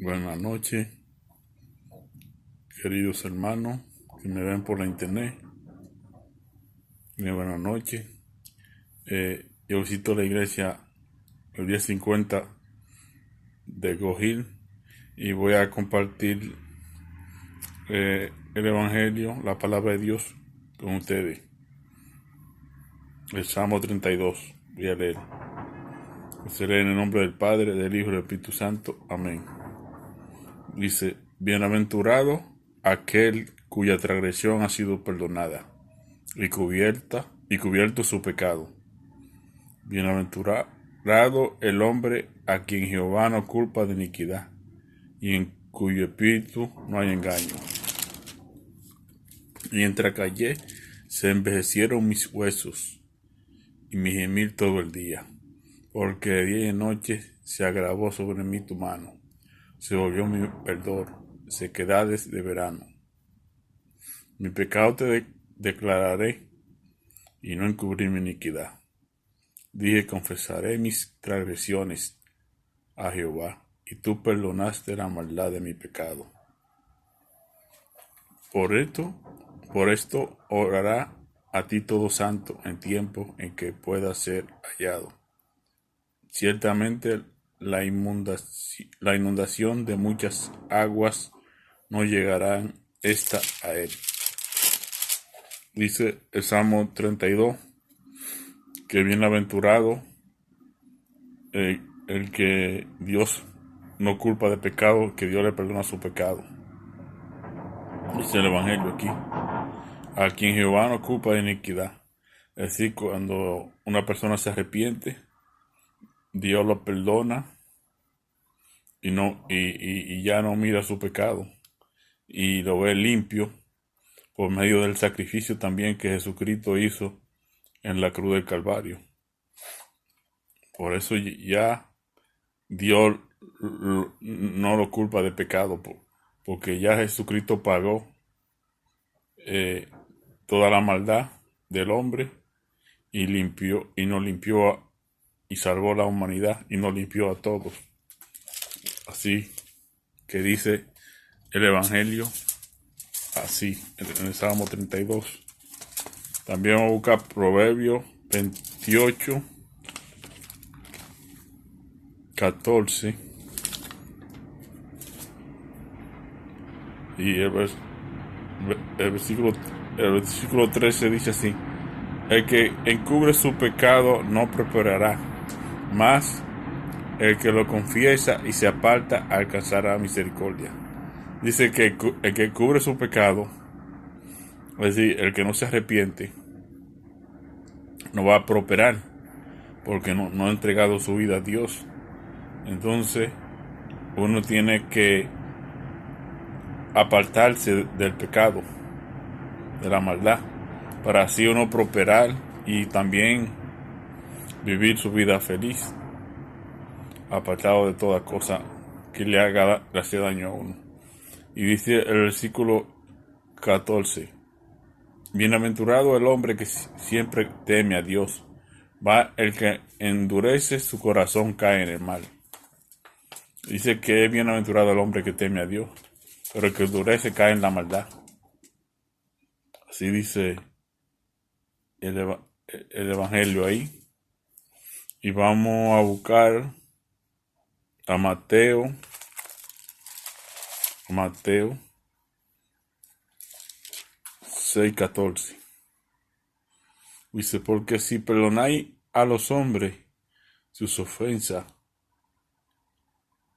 Buenas noches, queridos hermanos que me ven por la internet. Buenas noches. Yo visito la iglesia el día 50 de Gojil y voy a compartir el Evangelio, la palabra de Dios con ustedes. El Salmo 32. Voy a leer. Se lee en el nombre del Padre, del Hijo y del Espíritu Santo. Amén. Dice: bienaventurado aquel cuya transgresión ha sido perdonada y cubierto su pecado. Bienaventurado el hombre a quien Jehová no culpa de iniquidad y en cuyo espíritu no hay engaño. Mientras callé, se envejecieron mis huesos y mi gemir todo el día, porque de día y noche se agravó sobre mí tu mano, se volvió mi verdor, sequedades de verano. Mi pecado te declararé y no encubrí mi iniquidad. Dije: confesaré mis transgresiones a Jehová, y tú perdonaste la maldad de mi pecado. Por esto orará a ti todo santo en tiempo en que pueda ser hallado. Ciertamente la inundación de muchas aguas no llegarán a él. Dice el Salmo 32 que bienaventurado el que Dios no culpa de pecado, que Dios le perdona su pecado. Dice el Evangelio aquí: a quien Jehová no culpa de iniquidad. Es decir, cuando una persona se arrepiente, Dios lo perdona y ya no mira su pecado y lo ve limpio por medio del sacrificio también que Jesucristo hizo en la cruz del Calvario. Por eso ya Dios no lo culpa de pecado, porque ya Jesucristo pagó toda la maldad del hombre y nos limpió y salvó la humanidad y nos limpió a todos. Así que dice el Evangelio así en el Salmo 32. También vamos a buscar Proverbios 28, 14 y el versículo 13 dice así: el que encubre su pecado no prosperará, mas el que lo confiesa y se aparta alcanzará misericordia. Dice que el que cubre su pecado, es decir, el que no se arrepiente, no va a prosperar, porque no ha entregado su vida a Dios. Entonces uno tiene que apartarse del pecado, de la maldad, para así uno prosperar y también vivir su vida feliz, apartado de toda cosa que le hace daño a uno. Y dice el versículo 14: bienaventurado el hombre que siempre teme a Dios, el que endurece su corazón cae en el mal. Dice que es bienaventurado el hombre que teme a Dios, pero el que endurece cae en la maldad. Así dice el Evangelio ahí. Y vamos a buscar a Mateo 6:14. Dice: porque si perdonáis a los hombres sus ofensas,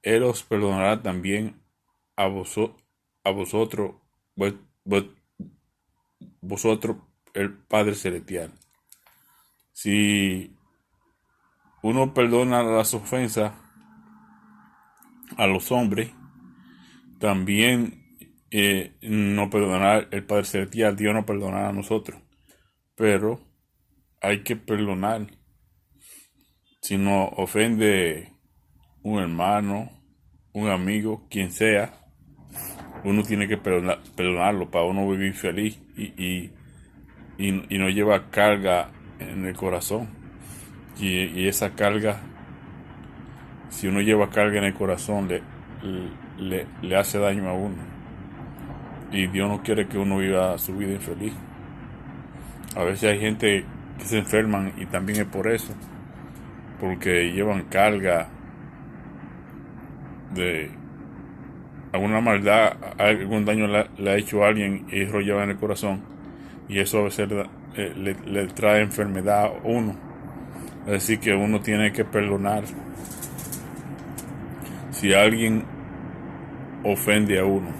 Él os perdonará también a vosotros, el Padre Celestial. Si uno perdona las ofensas a los hombres, también no perdonará el Padre Celestial. Dios no perdonará a nosotros, pero hay que perdonar. Si nos ofende un hermano, un amigo, quien sea, uno tiene que perdonarlo para uno vivir feliz y no lleva carga en el corazón. Y esa carga, si uno lleva carga en el corazón, le hace daño a uno. Y Dios no quiere que uno viva su vida infeliz. A veces hay gente que se enferman y también es por eso, porque llevan carga de alguna maldad, algún daño le ha hecho a alguien y eso lo lleva en el corazón, y eso a veces le trae enfermedad a uno. Es decir, que uno tiene que perdonar si alguien ofende a uno.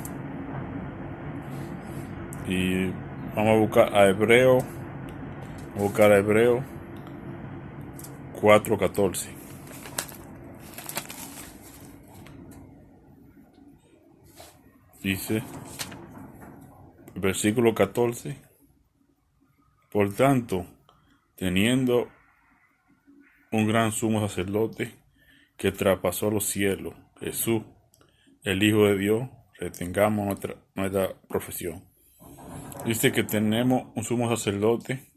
Y vamos a buscar a Hebreo 4:14. Dice, versículo 14: por tanto, teniendo un gran sumo sacerdote que traspasó los cielos, Jesús, el Hijo de Dios, retengamos nuestra profesión. Dice que tenemos un sumo sacerdote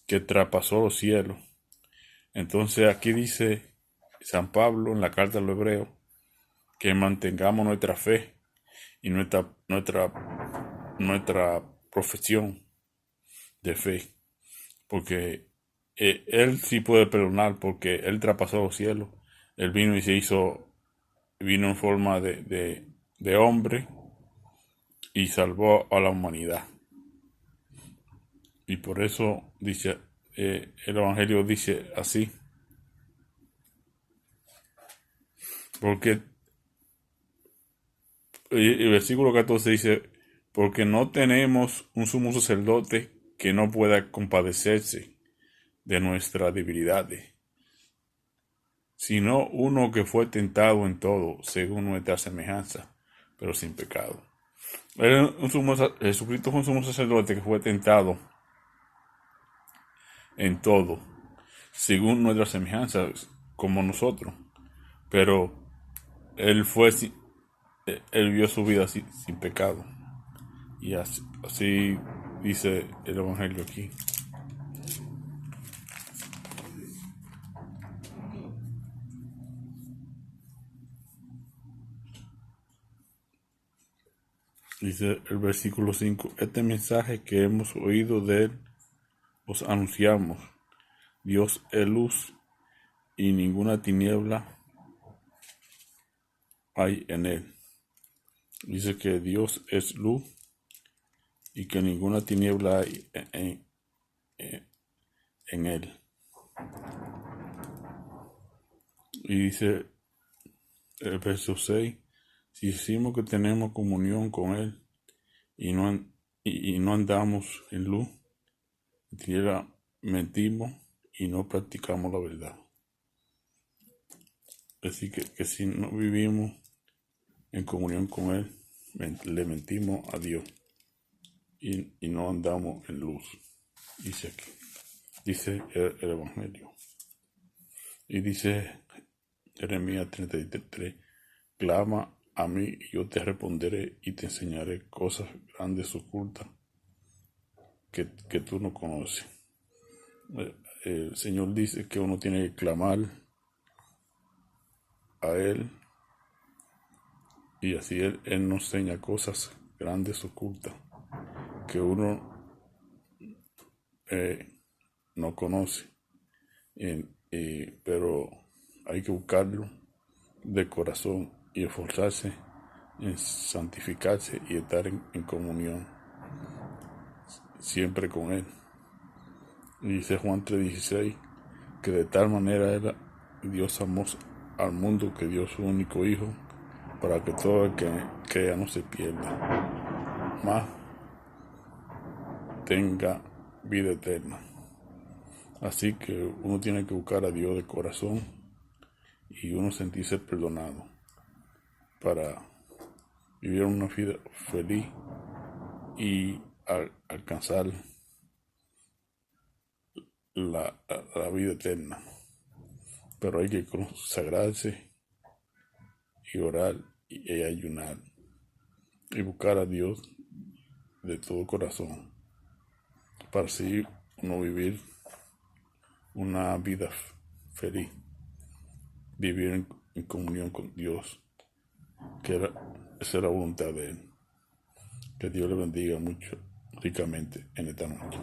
que traspasó los cielos. Entonces aquí dice San Pablo en la carta a los Hebreos que mantengamos nuestra fe y nuestra profesión de fe, porque él sí puede perdonar, porque él traspasó los cielos. Él vino y vino en forma de hombre y salvó a la humanidad. Y por eso dice, el Evangelio dice así, porque el versículo 14 dice, porque no tenemos un sumo sacerdote que no pueda compadecerse de nuestras debilidades, sino uno que fue tentado en todo, según nuestra semejanza, pero sin pecado. Jesucristo fue un sumo sacerdote que fue tentado en todo, según nuestras semejanzas, como nosotros, pero él vio su vida sin pecado. Y así dice el Evangelio aquí. Dice el versículo 5: este mensaje que hemos oído de él os anunciamos. Dios es luz y ninguna tiniebla hay en él. Dice que Dios es luz y que ninguna tiniebla hay en él. Y dice el verso 6: si decimos que tenemos comunión con él y no andamos en luz, en tiniebla mentimos y no practicamos la verdad. Así que si no vivimos en comunión con él, le mentimos a Dios y no andamos en luz. Dice aquí, dice el Evangelio. Y dice Jeremías 33: clama a mí y yo te responderé y te enseñaré cosas grandes ocultas que tú no conoces. El Señor dice que uno tiene que clamar a Él, y así Él nos enseña cosas grandes ocultas que uno no conoce, pero hay que buscarlo de corazón y esforzarse en santificarse y estar en comunión siempre con Él. Y dice Juan 3:16 que de tal manera Dios amó al mundo que dio su único Hijo para que todo el que crea no se pierda, mas tenga vida eterna. Así que uno tiene que buscar a Dios de corazón y uno sentirse perdonado para vivir una vida feliz y alcanzar la vida eterna. Pero hay que consagrarse y orar y ayunar y buscar a Dios de todo corazón para así uno vivir una vida feliz, vivir en comunión con Dios esa era la voluntad de Él. Que Dios le bendiga mucho, ricamente en esta noche.